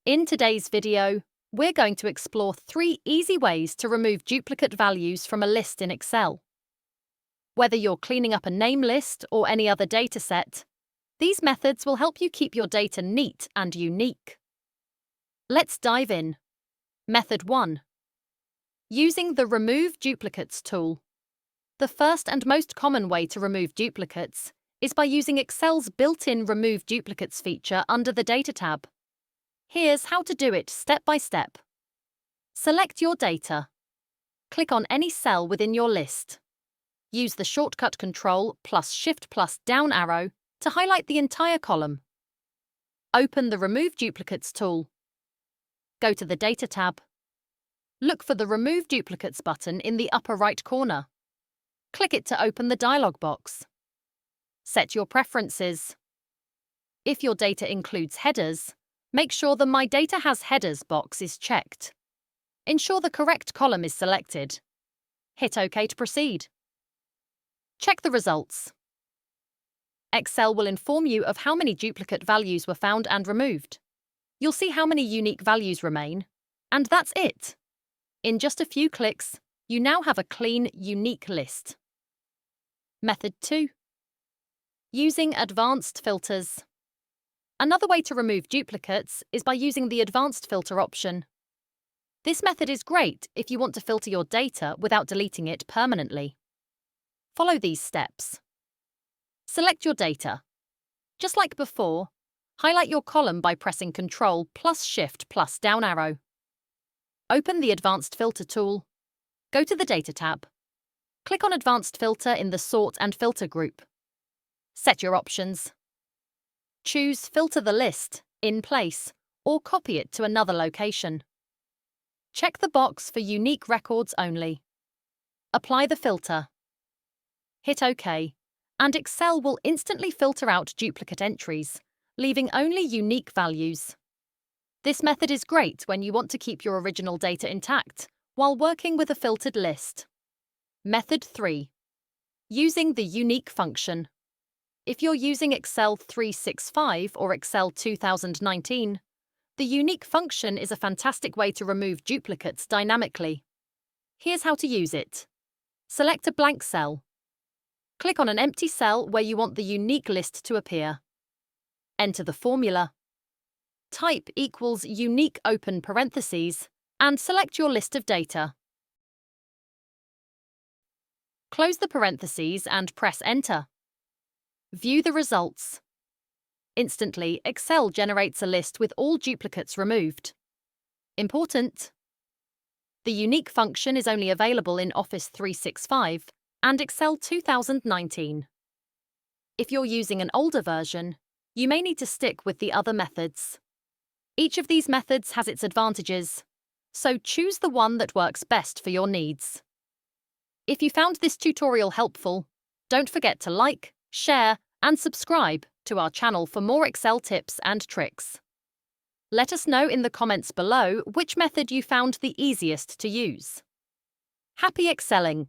In today's video, we're going to explore 3 easy ways to remove duplicate values from a list in Excel. Whether you're cleaning up a name list or any other dataset, these methods will help you keep your data neat and unique. Let's dive in. Method 1. Using the Remove Duplicates tool. The first and most common way to remove duplicates is by using Excel's built-in Remove Duplicates feature under the Data tab. Here's how to do it step by step. Select your data. Click on any cell within your list. Use the shortcut Control plus Shift plus down arrow to highlight the entire column. Open the Remove Duplicates tool. Go to the Data tab. Look for the Remove Duplicates button in the upper right corner. Click it to open the dialog box. Set your preferences. If your data includes headers, make sure the My Data Has Headers box is checked. Ensure the correct column is selected. Hit OK to proceed. Check the results. Excel will inform you of how many duplicate values were found and removed. You'll see how many unique values remain, and that's it. In just a few clicks, you now have a clean, unique list. Method 2. Using advanced filters. Another way to remove duplicates is by using the Advanced Filter option. This method is great if you want to filter your data without deleting it permanently. Follow these steps. Select your data. Just like before, highlight your column by pressing Ctrl plus Shift plus down arrow. Open the Advanced Filter tool. Go to the Data tab. Click on Advanced Filter in the Sort and Filter group. Set your options. Choose Filter the list, in place, or copy it to another location. Check the box for unique records only. Apply the filter. Hit OK, and Excel will instantly filter out duplicate entries, leaving only unique values. This method is great when you want to keep your original data intact while working with a filtered list. Method 3. Using the Unique function. If you're using Excel 365 or Excel 2019, the Unique function is a fantastic way to remove duplicates dynamically. Here's how to use it. Select a blank cell. Click on an empty cell where you want the unique list to appear. Enter the formula. Type equals unique open parentheses and select your list of data. Close the parentheses and press Enter. View the results. Instantly, Excel generates a list with all duplicates removed. Important: the Unique function is only available in Office 365 and Excel 2019. If you're using an older version, you may need to stick with the other methods. Each of these methods has its advantages, so choose the one that works best for your needs. If you found this tutorial helpful, don't forget to like, share, and subscribe to our channel for more Excel tips and tricks. Let us know in the comments below which method you found the easiest to use. Happy Excelling!